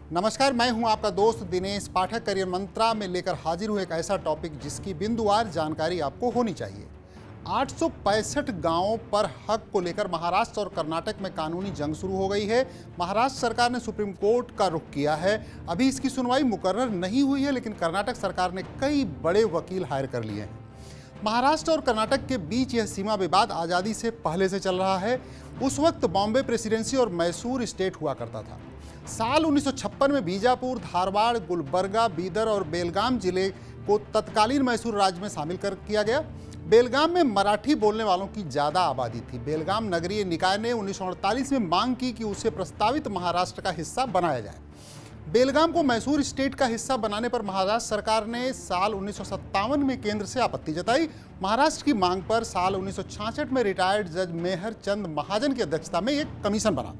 नमस्कार, मैं हूं आपका दोस्त दिनेश पाठक। करियर मंत्रा में लेकर हाजिर हूं एक ऐसा टॉपिक जिसकी बिंदुवार जानकारी आपको होनी चाहिए। 865 गांवों पर हक को लेकर महाराष्ट्र और कर्नाटक में कानूनी जंग शुरू हो गई है। महाराष्ट्र सरकार ने सुप्रीम कोर्ट का रुख किया है। अभी इसकी सुनवाई मुकर्रर नहीं हुई है, लेकिन कर्नाटक सरकार ने कई बड़े वकील हायर कर लिए हैं। महाराष्ट्र और कर्नाटक के बीच यह सीमा विवाद आज़ादी से पहले से चल रहा है। उस वक्त बॉम्बे प्रेसिडेंसी और मैसूर स्टेट हुआ करता था। साल 1956 में बीजापुर, धारवाड़, गुलबर्गा, बीदर और बेलगाम जिले को तत्कालीन मैसूर राज्य में शामिल कर किया गया। बेलगाम में मराठी बोलने वालों की ज़्यादा आबादी थी। बेलगाम नगरीय निकाय ने 1948 में मांग की कि उसे प्रस्तावित महाराष्ट्र का हिस्सा बनाया जाए। बेलगाम को मैसूर स्टेट का हिस्सा बनाने पर महाराष्ट्र सरकार ने साल 1957 में केंद्र से आपत्ति जताई। महाराष्ट्र की मांग पर साल 1966 में रिटायर्ड जज मेहर चंद महाजन की अध्यक्षता में एक कमीशन बना।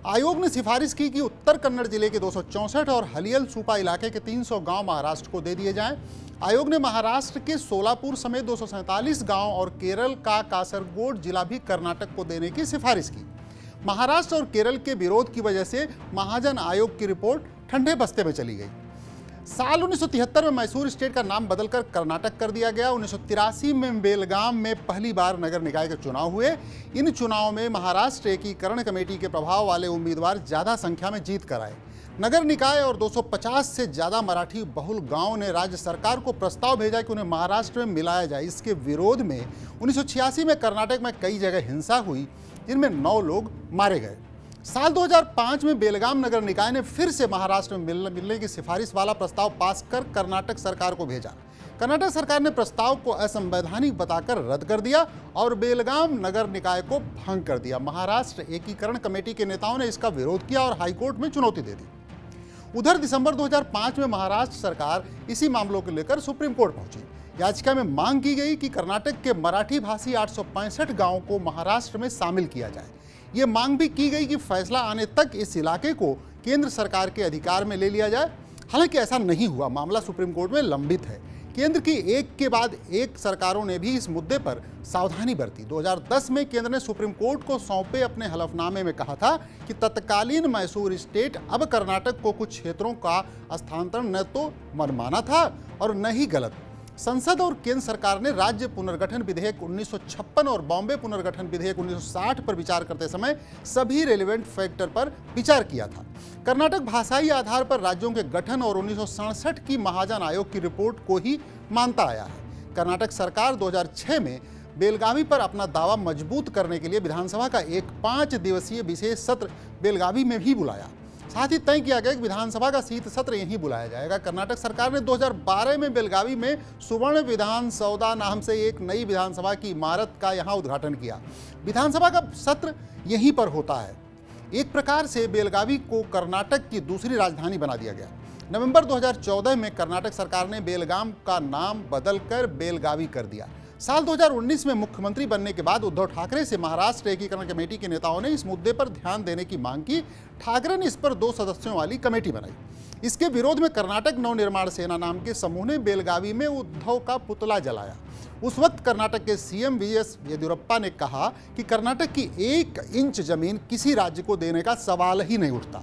आयोग ने सिफारिश की कि उत्तर कन्नड़ जिले के 264 और हलियल सूपा इलाके के 300 गांव महाराष्ट्र को दे दिए जाएं। आयोग ने महाराष्ट्र के सोलापुर समेत 247 गांव और केरल का कासरगोड जिला भी कर्नाटक को देने की सिफारिश की। महाराष्ट्र और केरल के विरोध की वजह से महाजन आयोग की रिपोर्ट ठंडे बस्ते में चली गई। साल 1973 में मैसूर स्टेट का नाम बदलकर कर्नाटक कर दिया गया। 1983 में बेलगाम में पहली बार नगर निकाय के चुनाव हुए। इन चुनावों में महाराष्ट्र एकीकरण कमेटी के प्रभाव वाले उम्मीदवार ज़्यादा संख्या में जीत कर आए। नगर निकाय और 250 से ज़्यादा मराठी बहुल गांव ने राज्य सरकार को प्रस्ताव भेजा कि उन्हें महाराष्ट्र में मिलाया जाए। इसके विरोध में 1986 में कर्नाटक में कई जगह हिंसा हुई, जिनमें 9 लोग मारे गए। साल 2005 में बेलगाम नगर निकाय ने फिर से महाराष्ट्र में मिलने की सिफारिश वाला प्रस्ताव पास कर कर्नाटक सरकार को भेजा। कर्नाटक सरकार ने प्रस्ताव को असंवैधानिक बताकर रद्द कर दिया और बेलगाम नगर निकाय को भंग कर दिया। महाराष्ट्र एकीकरण कमेटी के नेताओं ने इसका विरोध किया और हाईकोर्ट में चुनौती दे दी। उधर दिसंबर 2005 में महाराष्ट्र सरकार इसी मामलों को लेकर सुप्रीम कोर्ट पहुंची। याचिका में मांग की गई कि कर्नाटक के मराठी भाषी 865 गांवों को महाराष्ट्र में शामिल किया जाए। ये मांग भी की गई कि फैसला आने तक इस इलाके को केंद्र सरकार के अधिकार में ले लिया जाए। हालांकि ऐसा नहीं हुआ। मामला सुप्रीम कोर्ट में लंबित है। केंद्र की एक के बाद एक सरकारों ने भी इस मुद्दे पर सावधानी बरती। 2010 में केंद्र ने सुप्रीम कोर्ट को सौंपे अपने हलफनामे में कहा था कि तत्कालीन मैसूर स्टेट अब कर्नाटक को कुछ क्षेत्रों का स्थानांतरण न तो मनमाना था और न ही गलत। संसद और केंद्र सरकार ने राज्य पुनर्गठन विधेयक 1956 और बॉम्बे पुनर्गठन विधेयक 1960 पर विचार करते समय सभी रेलेवेंट फैक्टर पर विचार किया था। कर्नाटक भाषाई आधार पर राज्यों के गठन और 1967 की महाजन आयोग की रिपोर्ट को ही मानता आया है। कर्नाटक सरकार 2006 में बेलगावी पर अपना दावा मजबूत करने के लिए विधानसभा का एक 5 दिवसीय विशेष सत्र बेलगावी में भी बुलाया। साथ ही तय किया गया कि विधानसभा का शीत सत्र यहीं बुलाया जाएगा। कर्नाटक सरकार ने 2012 में बेलगावी में सुवर्ण विधान सौदा नाम से एक नई विधानसभा की इमारत का यहां उद्घाटन किया। विधानसभा का सत्र यहीं पर होता है। एक प्रकार से बेलगावी को कर्नाटक की दूसरी राजधानी बना दिया गया। नवंबर 2014 में कर्नाटक सरकार ने बेलगाम का नाम बदलकर बेलगावी कर दिया। साल 2019 में मुख्यमंत्री बनने के बाद उद्धव ठाकरे से महाराष्ट्र एकीकरण कमेटी के नेताओं ने इस मुद्दे पर ध्यान देने की मांग की। ठाकरे ने इस पर 2 सदस्यों वाली कमेटी बनाई। इसके विरोध में कर्नाटक नवनिर्माण सेना नाम के समूह ने बेलगावी में उद्धव का पुतला जलाया। उस वक्त कर्नाटक के सीएम वीएस येदियुरप्पा ने कहा कि कर्नाटक की 1 इंच जमीन किसी राज्य को देने का सवाल ही नहीं उठता।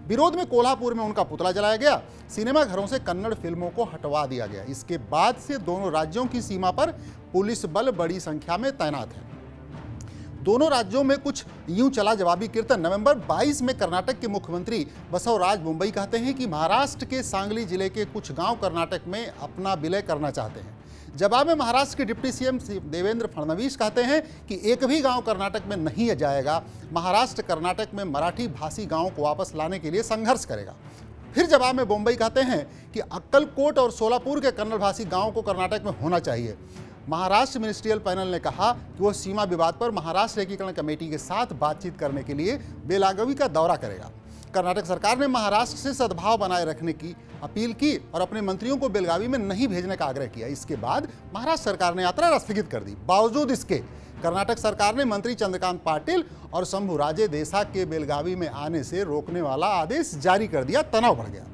विरोध में कोल्हापुर में उनका पुतला जलाया गया। सिनेमा घरों से कन्नड़ फिल्मों को हटवा दिया गया। इसके बाद से दोनों राज्यों की सीमा पर पुलिस बल बड़ी संख्या में तैनात है। दोनों राज्यों में कुछ यूं चला जवाबी कीर्तन। नवंबर 22 में कर्नाटक के मुख्यमंत्री बसवराज बोम्मई कहते हैं कि महाराष्ट्र के सांगली जिले के कुछ गांव कर्नाटक में अपना विलय करना चाहते हैं। जवाब में महाराष्ट्र के डिप्टी सीएम देवेंद्र फडणवीस कहते हैं कि एक भी गांव कर्नाटक में नहीं जाएगा। महाराष्ट्र कर्नाटक में मराठी भाषी गांवों को वापस लाने के लिए संघर्ष करेगा। फिर जवाब में बोम्मई कहते हैं कि अक्कलकोट और सोलापुर के कन्नड़ भाषी गांवों को कर्नाटक में होना चाहिए। महाराष्ट्र मिनिस्ट्रियल पैनल ने कहा कि वह सीमा विवाद पर महाराष्ट्र एकीकरण कमेटी के साथ बातचीत करने के लिए बेलागावी का दौरा करेगा। कर्नाटक सरकार ने महाराष्ट्र से सद्भाव बनाए रखने की अपील की और अपने मंत्रियों को बेलगावी में नहीं भेजने का आग्रह किया। इसके बाद महाराष्ट्र सरकार ने यात्रा स्थगित कर दी। बावजूद इसके कर्नाटक सरकार ने मंत्री चंद्रकांत पाटिल और शंभुराजे देसाई के बेलगावी में आने से रोकने वाला आदेश जारी कर दिया। तनाव बढ़ गया।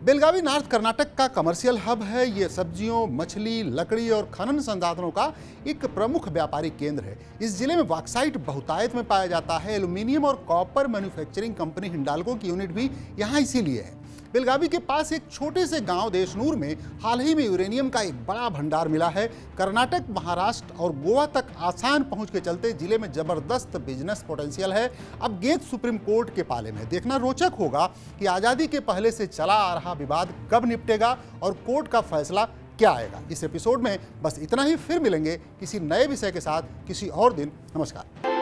बेलगावी नॉर्थ कर्नाटक का कमर्शियल हब है। ये सब्जियों, मछली, लकड़ी और खनन संसाधनों का एक प्रमुख व्यापारिक केंद्र है। इस जिले में बॉक्साइट बहुतायत में पाया जाता है। एल्यूमिनियम और कॉपर मैन्युफैक्चरिंग कंपनी हिंडाल्को की यूनिट भी यहाँ इसीलिए है। बेलगावी के पास एक छोटे से गांव देशनूर में हाल ही में यूरेनियम का एक बड़ा भंडार मिला है। कर्नाटक, महाराष्ट्र और गोवा तक आसान पहुंच के चलते जिले में जबरदस्त बिजनेस पोटेंशियल है। अब गेंद सुप्रीम कोर्ट के पाले में। देखना रोचक होगा कि आज़ादी के पहले से चला आ रहा विवाद कब निपटेगा और कोर्ट का फैसला क्या आएगा। इस एपिसोड में बस इतना ही। फिर मिलेंगे किसी नए विषय के साथ किसी और दिन। नमस्कार।